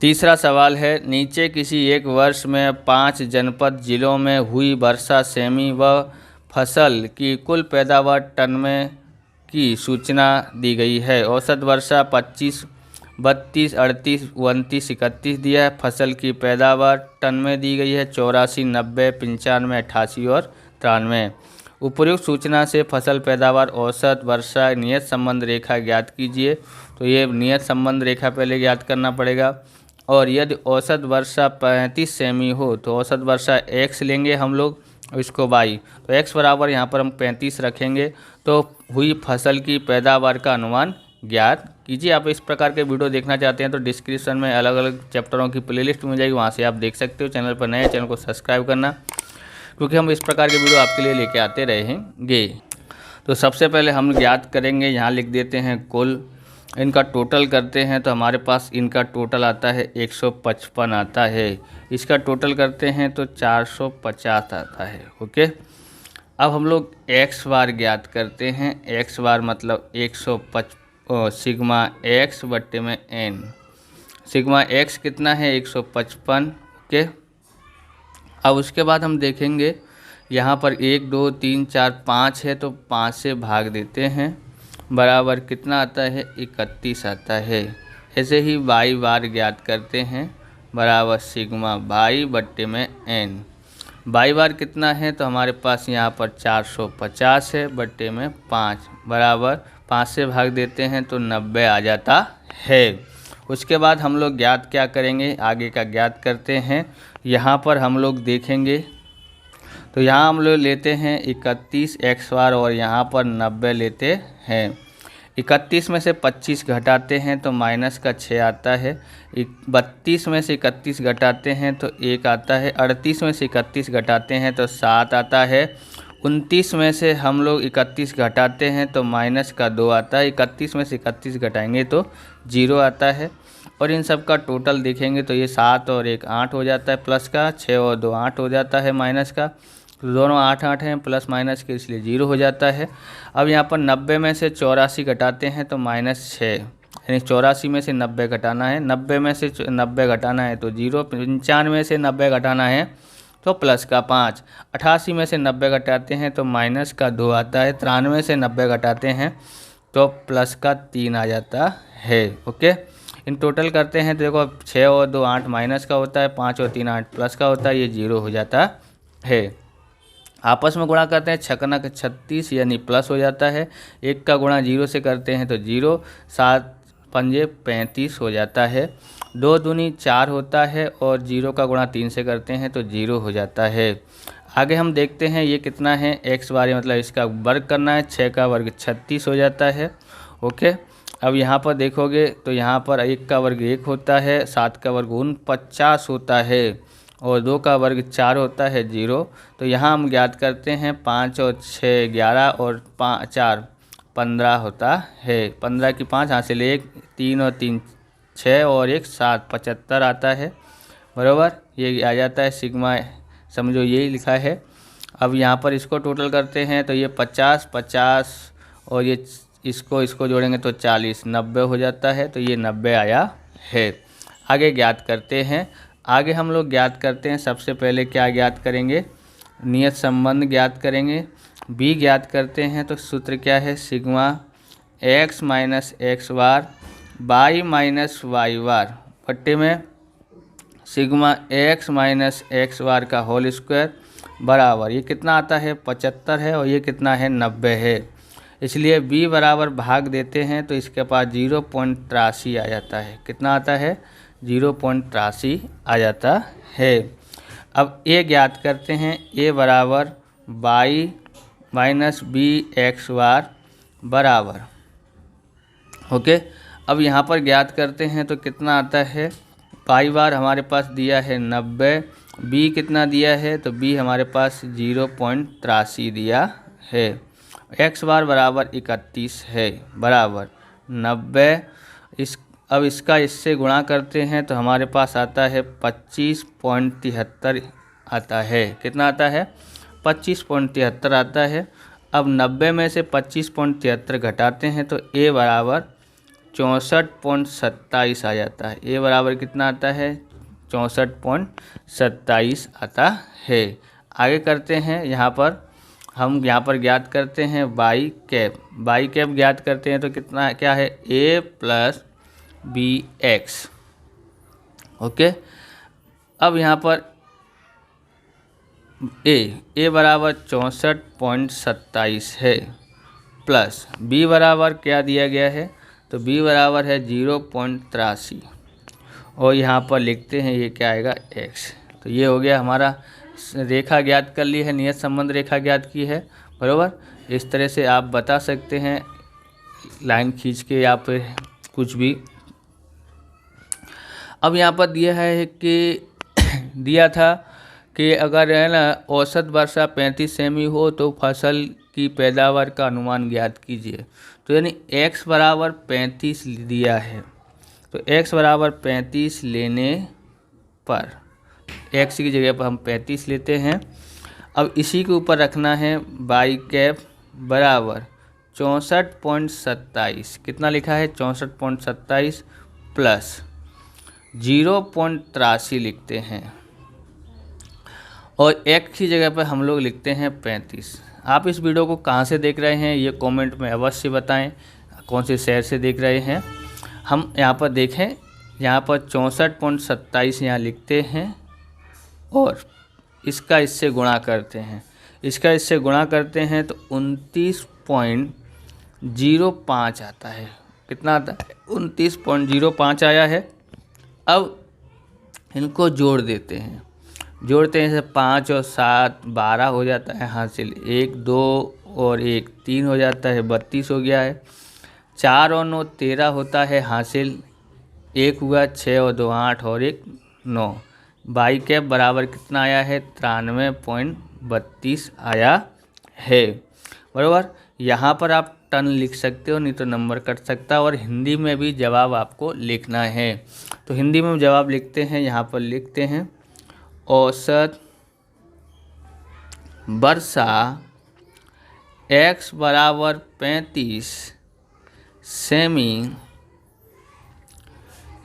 तीसरा सवाल है, नीचे किसी एक वर्ष में 5 जनपद जिलों में हुई वर्षा सेमी व फसल की कुल पैदावार टन में की सूचना दी गई है। औसत वर्षा 25, 32, 38, 29, 31 दिया है। फसल की पैदावार टन में दी गई है 84, 90, 95, 88 और 93। उपर्युक्त सूचना से फसल पैदावार औसत वर्षा नियत संबंध रेखा ज्ञात कीजिए। तो ये नियत संबंध रेखा पहले ज्ञात करना पड़ेगा। और यदि औसत वर्षा 35 सेमी हो तो औसत वर्षा x लेंगे हम लोग, इसको y, तो x बराबर यहाँ पर हम 35 रखेंगे। तो हुई फसल की पैदावार का अनुमान ज्ञात कीजिए। आप इस प्रकार के वीडियो देखना चाहते हैं तो डिस्क्रिप्शन में अलग अलग चैप्टरों की प्लेलिस्ट मिल जाएगी, वहाँ से आप देख सकते हो। चैनल पर नए चैनल को सब्सक्राइब करना, क्योंकि हम इस प्रकार के वीडियो आपके लिए लेके आते रहेंगे। तो सबसे पहले हम ज्ञात करेंगे, यहाँ लिख देते हैं कुल, इनका टोटल करते हैं तो हमारे पास इनका टोटल आता है 155 आता है। इसका टोटल करते हैं तो 450 आता है। ओके, अब हम लोग एक्स बार ज्ञात करते हैं। एक्स बार मतलब 155 सिग्मा एक्स बट्टे में एन। सिग्मा एक्स कितना है 155। ओके, अब उसके बाद हम देखेंगे यहाँ पर 1, 2, 3, 4, 5 है तो 5 से भाग देते हैं, बराबर कितना आता है 31 आता है। ऐसे ही वाई बार ज्ञात करते हैं, बराबर सिग्मा वाई बट्टे में एन। वाई बार कितना है तो हमारे पास यहाँ पर 450 है बट्टे में 5, बराबर 5 से भाग देते हैं तो 90 आ जाता है। उसके बाद हम लोग ज्ञात क्या करेंगे, आगे का ज्ञात करते हैं। यहाँ पर हम लोग देखेंगे तो यहाँ हम लोग लेते हैं 31 एक्स बार और यहाँ पर 90 लेते हैं। 31 में से 25 घटाते हैं तो माइनस का 6 आता है। 32 में से 31 घटाते हैं तो 1 आता है। 38 में से 31 घटाते हैं तो 7 आता है। 29 में से हम लोग 31 घटाते हैं तो माइनस का 2 आता है। 31 में से 31 घटाएंगे तो 0 आता है। और इन सब का टोटल देखेंगे तो ये 7 और 1 8 हो जाता है, प्लस का 6 और 2 8 हो जाता है, माइनस का, तो दोनों 8 8 हैं, प्लस माइनस के इसलिए 0 हो जाता है। अब यहाँ पर 90 में से 84 घटाते हैं तो -6, यानी 84 में से 90 घटाना है। 90 में से 90 घटाना है तो 0। 95 में से 90 घटाना है तो प्लस का 5। 88 में से 90 घटाते हैं तो माइनस का 2 आता है। 93 से 90 घटाते हैं तो प्लस का 3 आ जाता है। ओके, इन टोटल करते हैं तो देखो 6 और 2 8 माइनस का होता है, 5 और 3 8 प्लस का होता है, ये 0 हो जाता है। आपस में गुणा करते हैं, 6 का 36 यानी प्लस हो जाता है। 1 का गुणा 0 से करते हैं तो 0, 7 पंजे 35 हो जाता है। 2 दूनी 4 होता है और 0 का गुणा 3 से करते हैं तो 0 हो जाता है। आगे हम देखते हैं ये कितना है, एक्स बार मतलब इसका वर्ग करना है, 6 का वर्ग 36 हो जाता है। ओके, अब यहाँ पर देखोगे तो यहाँ पर 1 का वर्ग 1 होता है, 7 का वर्ग 49 होता है और 2 का वर्ग 4 होता है 0। तो यहाँ हम ज्ञात करते हैं 5 और 6 11 और 4 15 होता है। 15 की 5 हासिल 1, 3 और 3 6 और 1 7 75 आता है, बराबर ये आ जाता है सिग्मा, समझो यही लिखा है। अब यहाँ पर इसको टोटल करते हैं तो ये 50 50 और ये इसको जोड़ेंगे तो 40 90 हो जाता है, तो ये 90 आया है। आगे ज्ञात करते हैं। आगे हम लोग ज्ञात करते हैं, सबसे पहले क्या ज्ञात करेंगे, नियत संबंध ज्ञात करेंगे। बी ज्ञात करते हैं तो सूत्र क्या है, सिग्मा एक्स माइनस एक्स बार वाई माइनस वाई बार बट्टे में सिग्मा एक्स माइनस एक्स बार का होल स्क्वायर, बराबर ये कितना आता है 75 है और ये कितना है 90 है। इसलिए b बराबर भाग देते हैं तो इसके पास 0.83 आ जाता है। कितना आता है 0.83 आ जाता है। अब a ज्ञात करते हैं, a बराबर वाई माइनस बी एक्स बार बराबर। ओके, अब यहाँ पर ज्ञात करते हैं तो कितना आता है, पाई बार हमारे पास दिया है 90, b कितना दिया है तो b हमारे पास 0.83 दिया है। x बार बराबर 31 है, बराबर 90। अब इसका इससे गुणा करते हैं तो हमारे पास आता है 25.73 आता है। कितना आता है 25.73 आता है। अब 90 में से 25.73 घटाते हैं तो a बराबर 64.27 आ जाता है। ए बराबर कितना आता है? 64.27 आता है। आगे करते हैं, यहाँ पर हम ज्ञात करते हैं वाई कैप। वाई कैप ज्ञात करते हैं तो कितना क्या है? ए प्लस बी एक्स। ओके, अब यहाँ पर ए बराबर 64.27 है, प्लस बी बराबर क्या दिया गया है? तो बी बराबर है 0.83, और यहाँ पर लिखते हैं ये क्या आएगा? एक्स। तो ये हो गया हमारा, रेखा ज्ञात कर ली है, नियत संबंध रेखा ज्ञात की है, बराबर। इस तरह से आप बता सकते हैं लाइन खींच के या फिर कुछ भी। अब यहाँ पर दिया है कि दिया था कि अगर है ना औसत वर्षा 35 सेमी हो तो फसल की पैदावार का अनुमान ज्ञात कीजिए। तो यानी x बराबर 35 दिया है, तो x बराबर 35 लेने पर x की जगह पर हम 35 लेते हैं। अब इसी के ऊपर रखना है वाई कैप बराबर 64.27, कितना लिखा है? 64.27 प्लस 0.83 लिखते हैं, और x की जगह पर हम लोग लिखते हैं 35। आप इस वीडियो को कहाँ से देख रहे हैं ये कमेंट में अवश्य बताएं, कौन से शहर से देख रहे हैं। हम यहाँ पर देखें, यहाँ पर 64.27 यहाँ लिखते हैं और इसका इससे गुणा करते हैं। इसका इससे गुणा करते हैं तो 29.05 आता है। कितना आता है? 29.05 आया है। अब इनको जोड़ देते हैं, जोड़ते हैं, 5 और 7 12 हो जाता है हासिल, 1 2 और 1 3 हो जाता है, 32 हो गया है। 4 और 9 13 होता है हासिल, 1 हुआ, 6 और 2 8 और 1 9। वाई कैप बराबर कितना आया है? 93.32 आया है, बराबर। यहाँ पर आप टन लिख सकते हो, नहीं तो नंबर कट सकता है, और हिंदी में भी जवाब आपको लिखना है। तो हिंदी में जवाब लिखते हैं, यहाँ पर लिखते हैं औसत वर्षा x बराबर 35 सेमी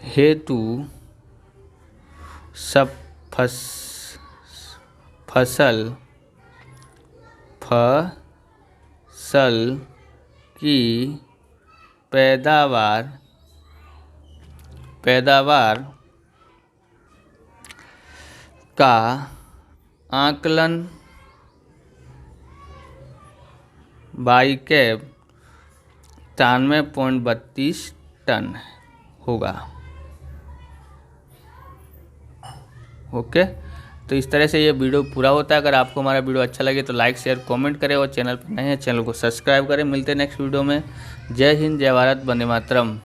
हेतु सब फसल की पैदावार का आकलन वाई कैप 93.32 टन होगा। ओके, तो इस तरह से ये वीडियो पूरा होता है। अगर आपको हमारा वीडियो अच्छा लगे तो लाइक शेयर कमेंट करें, और चैनल पर नए हैं चैनल को सब्सक्राइब करें। मिलते हैं नेक्स्ट वीडियो में। जय हिंद, जय भारत, वंदे मातरम।